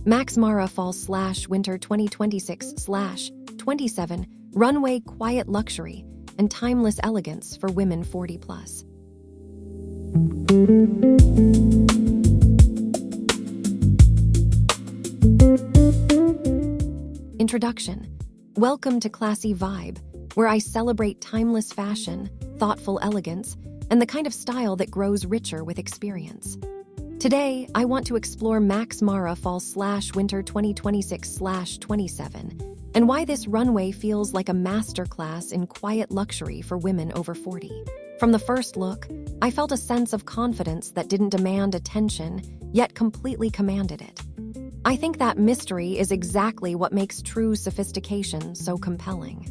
Max Mara Fall/Winter 2026/27 Runway Quiet Luxury and Timeless Elegance for Women 40 Plus. Introduction. Welcome to Classy Vibe, where I celebrate timeless fashion, thoughtful elegance, and the kind of style that grows richer with experience. Today, I want to explore Max Mara Fall/Winter 2026/27 and why this runway feels like a masterclass in quiet luxury for women over 40. From the first look, I felt a sense of confidence that didn't demand attention, yet completely commanded it. I think that mystery is exactly what makes true sophistication so compelling.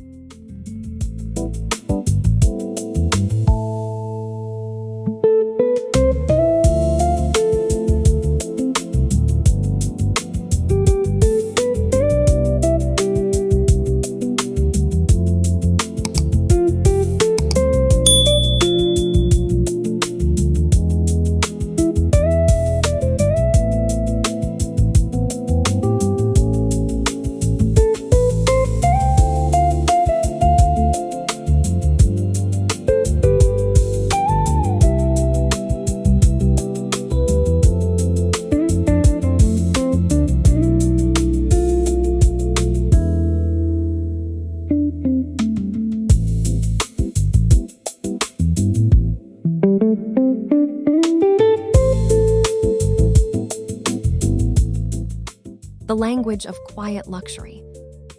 The language of quiet luxury.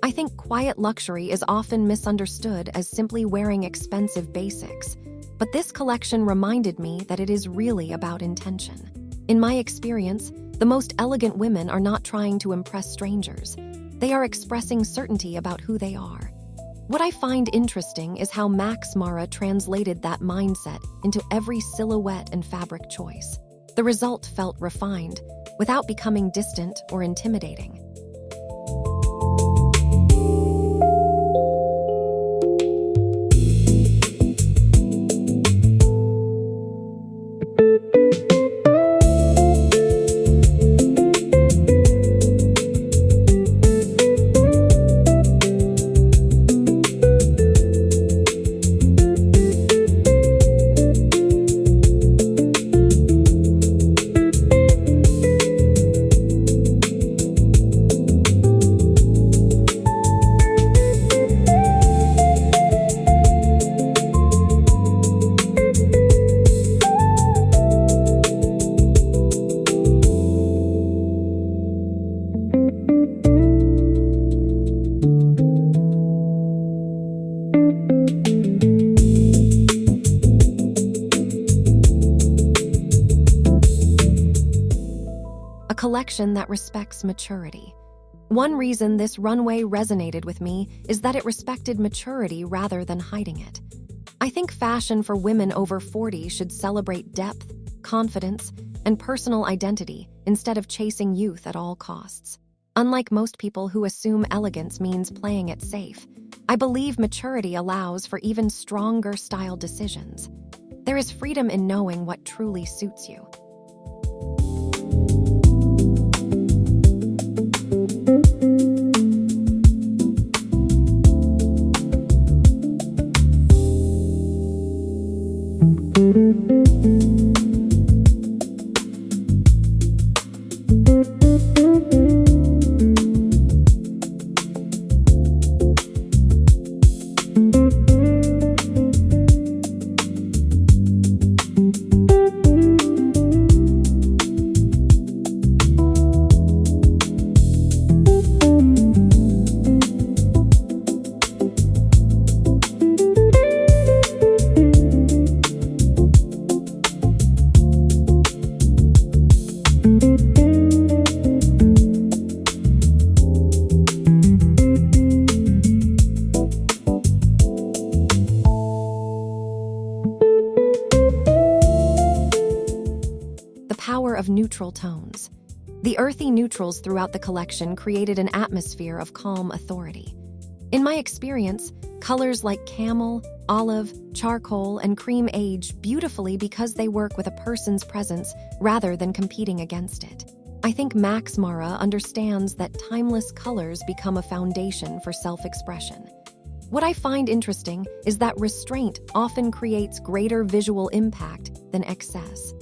I think quiet luxury is often misunderstood as simply wearing expensive basics, but this collection reminded me that it is really about intention. In my experience, the most elegant women are not trying to impress strangers. They are expressing certainty about who they are. What I find interesting is how Max Mara translated that mindset into every silhouette and fabric choice. The result felt refined, without becoming distant or intimidating. A collection that respects maturity. One reason this runway resonated with me is that it respected maturity rather than hiding it. I think fashion for women over 40 should celebrate depth, confidence, and personal identity instead of chasing youth at all costs. Unlike most people who assume elegance means playing it safe, I believe maturity allows for even stronger style decisions. There is freedom in knowing what truly suits you. Power of neutral tones. The earthy neutrals throughout the collection created an atmosphere of calm authority. In my experience, colors like camel, olive, charcoal, and cream age beautifully because they work with a person's presence rather than competing against it. I think Max Mara understands that timeless colors become a foundation for self-expression. What I find interesting is that restraint often creates greater visual impact than excess.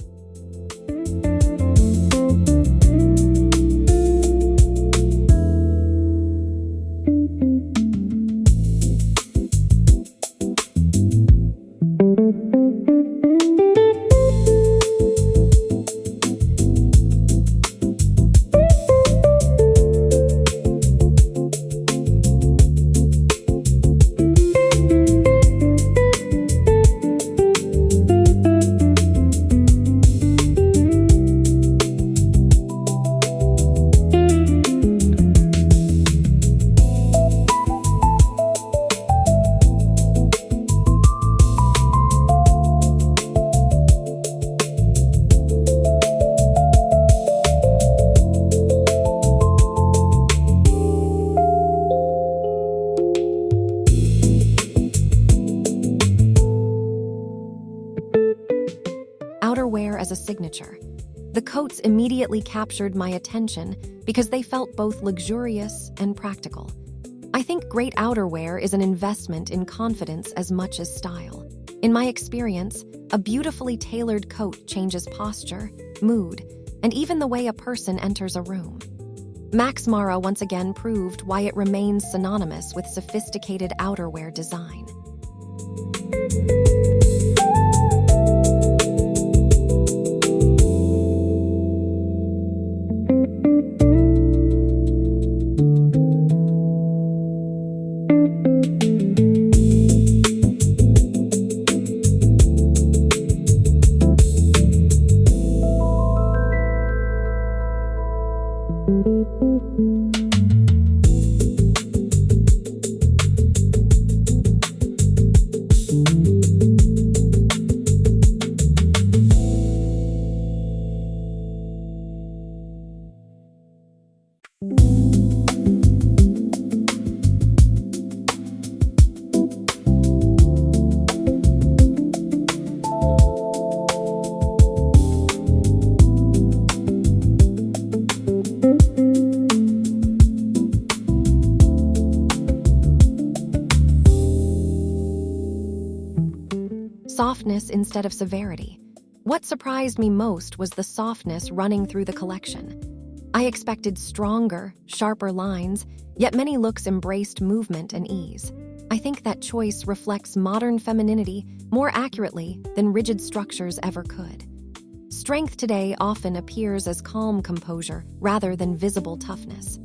Outerwear as a signature. The coats immediately captured my attention because they felt both luxurious and practical. I think great outerwear is an investment in confidence as much as style. In my experience, a beautifully tailored coat changes posture, mood, and even the way a person enters a room. Max Mara once again proved why it remains synonymous with sophisticated outerwear design. Softness instead of severity. What surprised me most was the softness running through the collection. I expected stronger, sharper lines, yet many looks embraced movement and ease. I think that choice reflects modern femininity more accurately than rigid structures ever could. Strength today often appears as calm composure rather than visible toughness.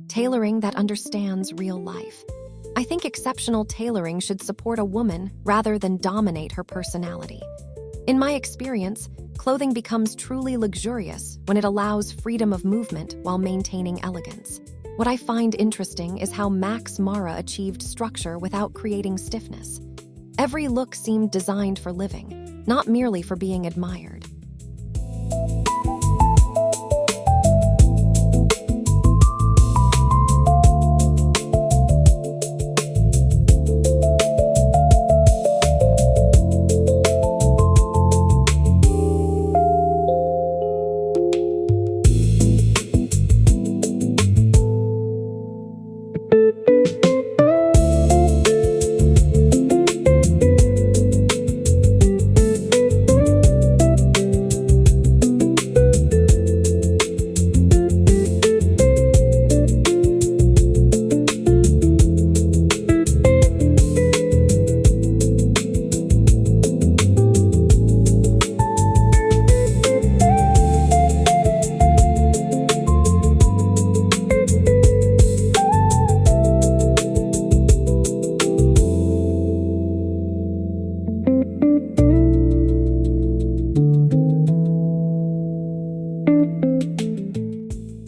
Tailoring that understands real life. I think exceptional tailoring should support a woman rather than dominate her personality. In my experience, clothing becomes truly luxurious when it allows freedom of movement while maintaining elegance. What I find interesting is how Max Mara achieved structure without creating stiffness. Every look seemed designed for living, not merely for being admired.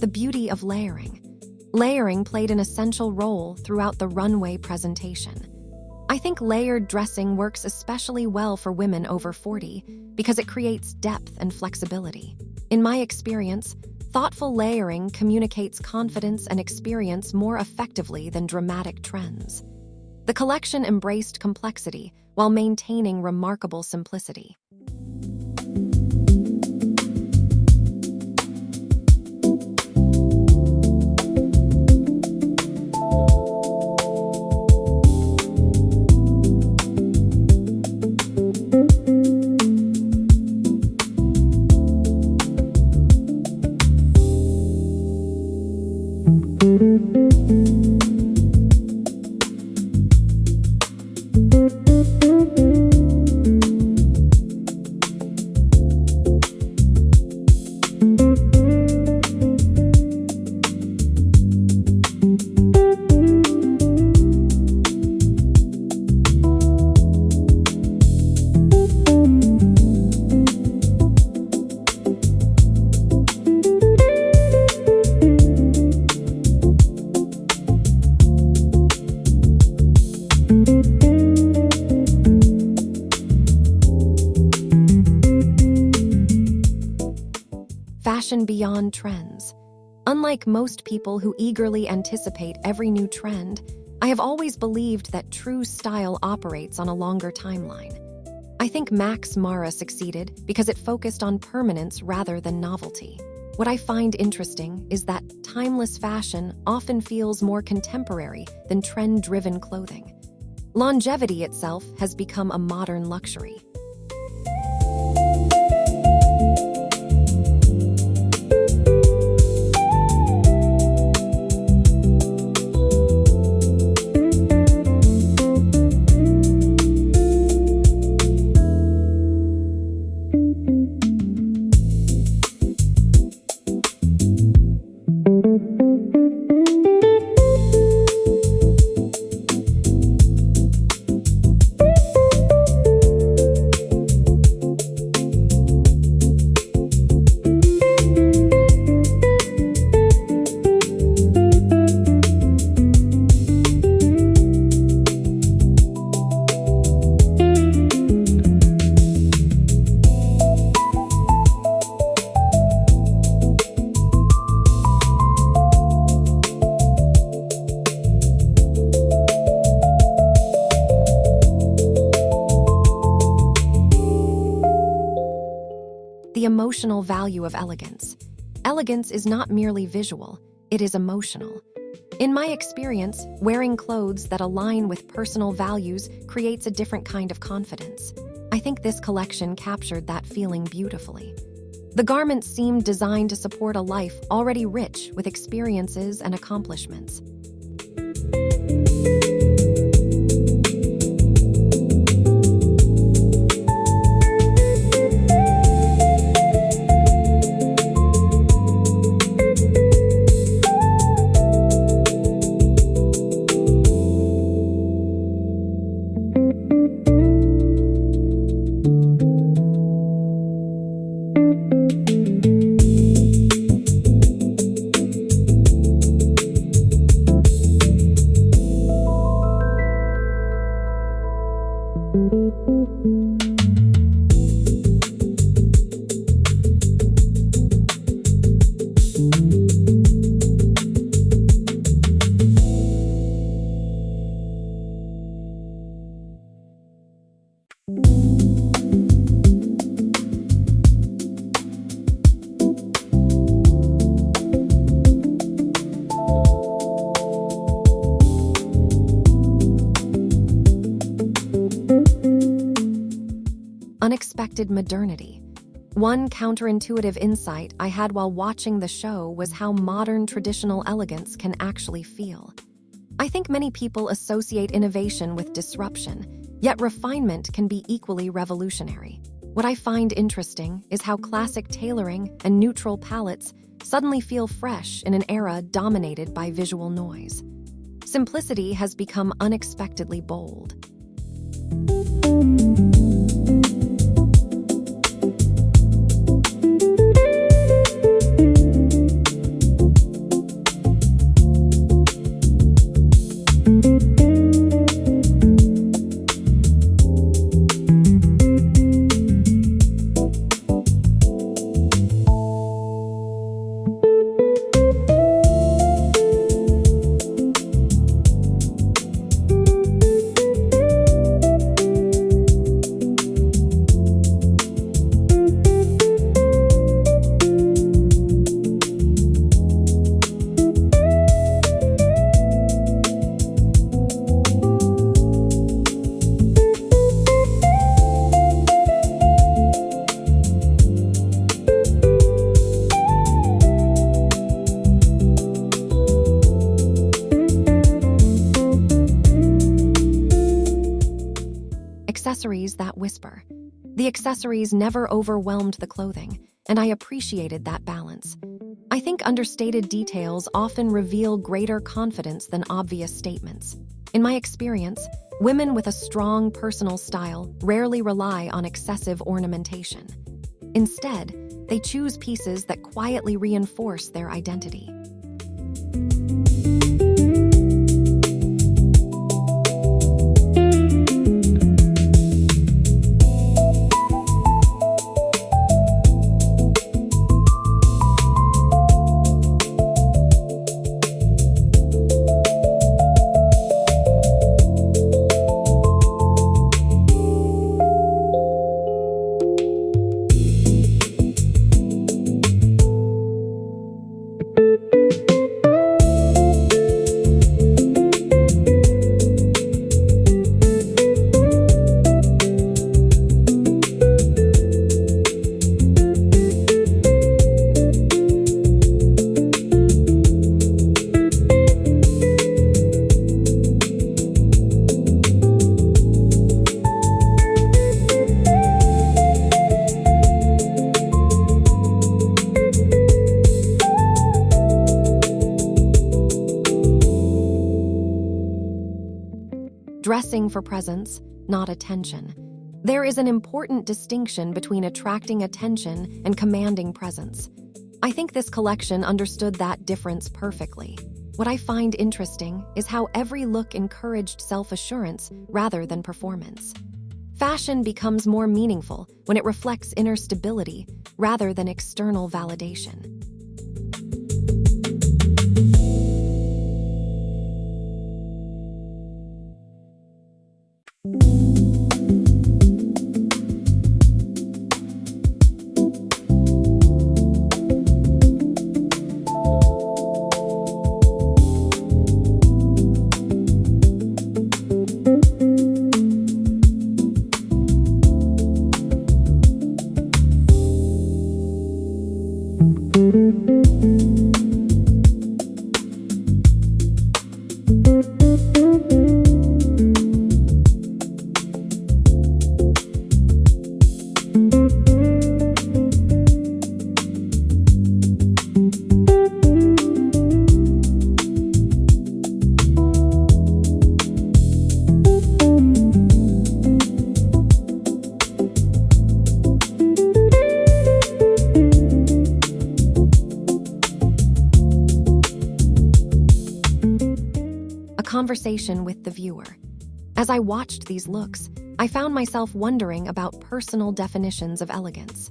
the beauty of layering. Layering played an essential role throughout the runway presentation. I think layered dressing works especially well for women over 40 because it creates depth and flexibility. In my experience, thoughtful layering communicates confidence and experience more effectively than dramatic trends. The collection embraced complexity while maintaining remarkable simplicity. Fashion beyond trends. Unlike most people who eagerly anticipate every new trend, I have always believed that true style operates on a longer timeline. I think Max Mara succeeded because it focused on permanence rather than novelty. What I find interesting is that timeless fashion often feels more contemporary than trend-driven clothing. Longevity itself has become a modern luxury. The emotional value of elegance. Elegance is not merely visual, it is emotional. In my experience, wearing clothes that align with personal values creates a different kind of confidence. I think this collection captured that feeling beautifully. The garments seemed designed to support a life already rich with experiences and accomplishments. Unexpected modernity. One counterintuitive insight I had while watching the show was how modern traditional elegance can actually feel. I think many people associate innovation with disruption, yet refinement can be equally revolutionary. What I find interesting is how classic tailoring and neutral palettes suddenly feel fresh in an era dominated by visual noise. Simplicity has become unexpectedly bold. accessories that whisper. The accessories never overwhelmed the clothing, and I appreciated that balance. I think understated details often reveal greater confidence than obvious statements. In my experience, women with a strong personal style rarely rely on excessive ornamentation. Instead, they choose pieces that quietly reinforce their identity. Dressing for presence, not attention. There is an important distinction between attracting attention and commanding presence. I think this collection understood that difference perfectly. What I find interesting is how every look encouraged self-assurance rather than performance. Fashion becomes more meaningful when it reflects inner stability rather than external validation. Conversation with the viewer. As I watched these looks, I found myself wondering about personal definitions of elegance.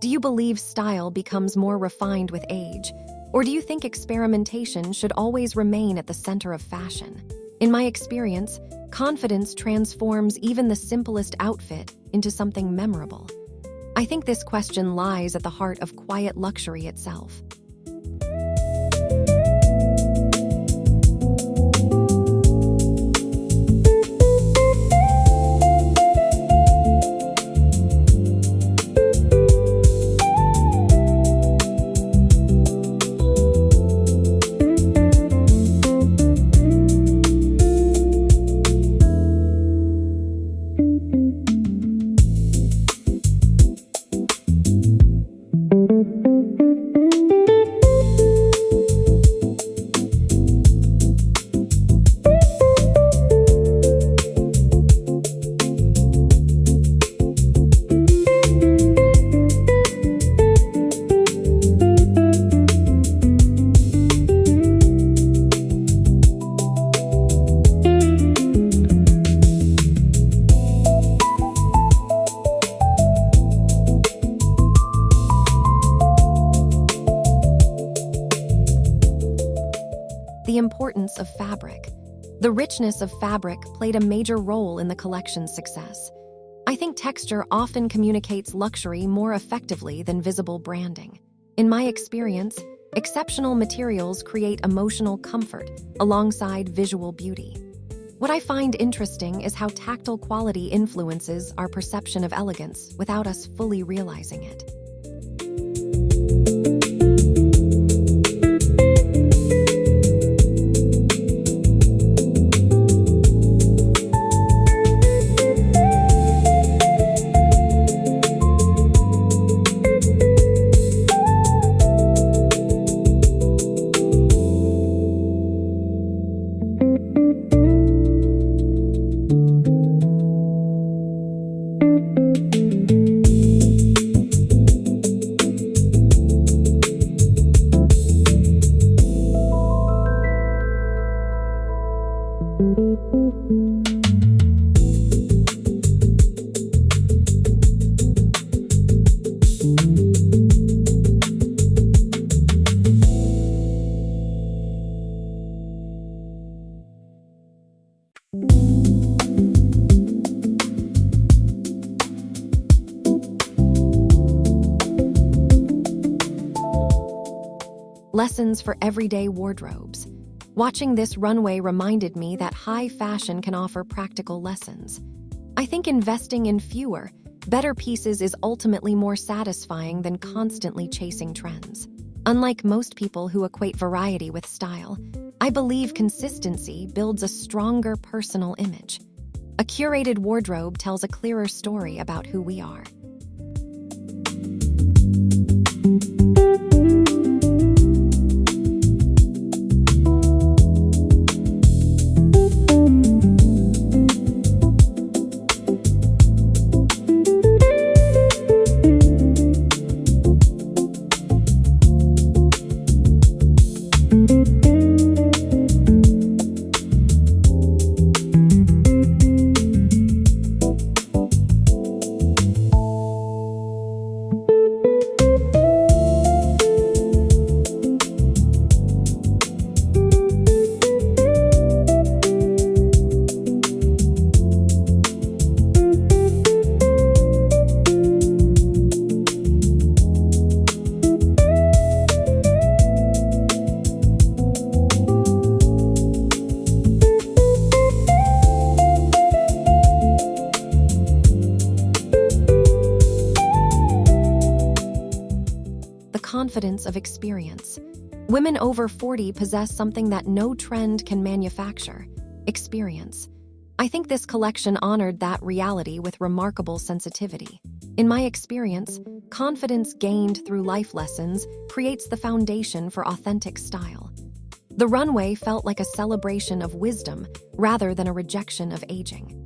Do you believe style becomes more refined with age, or do you think experimentation should always remain at the center of fashion? In my experience, confidence transforms even the simplest outfit into something memorable. I think this question lies at the heart of quiet luxury itself. The importance of fabric. The richness of fabric played a major role in the collection's success. I think texture often communicates luxury more effectively than visible branding. In my experience, exceptional materials create emotional comfort alongside visual beauty. What I find interesting is how tactile quality influences our perception of elegance without us fully realizing it. lessons for everyday wardrobes. Watching this runway reminded me that high fashion can offer practical lessons. I think investing in fewer, better pieces is ultimately more satisfying than constantly chasing trends. Unlike most people who equate variety with style, I believe consistency builds a stronger personal image. A curated wardrobe tells a clearer story about who we are. Confidence of experience. Women over 40 possess something that no trend can manufacture: experience. I think this collection honored that reality with remarkable sensitivity. In my experience, confidence gained through life lessons creates the foundation for authentic style. The runway felt like a celebration of wisdom rather than a rejection of aging.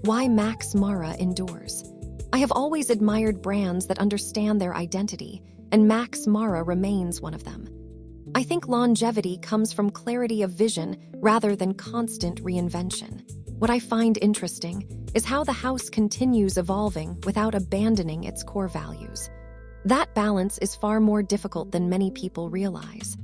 Why Max Mara endures. I have always admired brands that understand their identity, and Max Mara remains one of them. I think longevity comes from clarity of vision rather than constant reinvention. What I find interesting is how the house continues evolving without abandoning its core values. That balance is far more difficult than many people realize.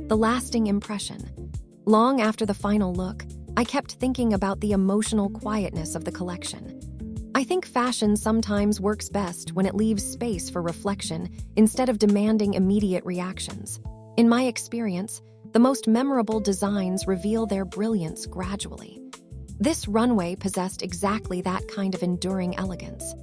The lasting impression. Long after the final look, I kept thinking about the emotional quietness of the collection. I think fashion sometimes works best when it leaves space for reflection instead of demanding immediate reactions. In my experience, the most memorable designs reveal their brilliance gradually. This runway possessed exactly that kind of enduring elegance.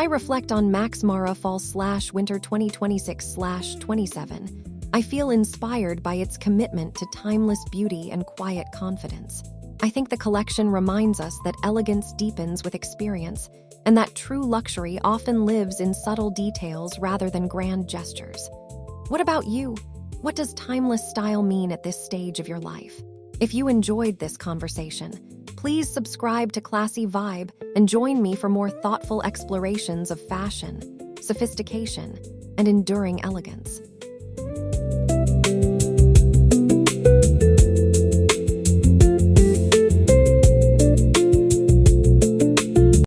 reflect on Max Mara Fall/Winter 2026/27, I feel inspired by its commitment to timeless beauty and quiet confidence. I think the collection reminds us that elegance deepens with experience, and that true luxury often lives in subtle details rather than grand gestures. What about you? What does timeless style mean at this stage of your life? If you enjoyed this conversation, please subscribe to Classy Vibe and join me for more thoughtful explorations of fashion, sophistication, and enduring elegance.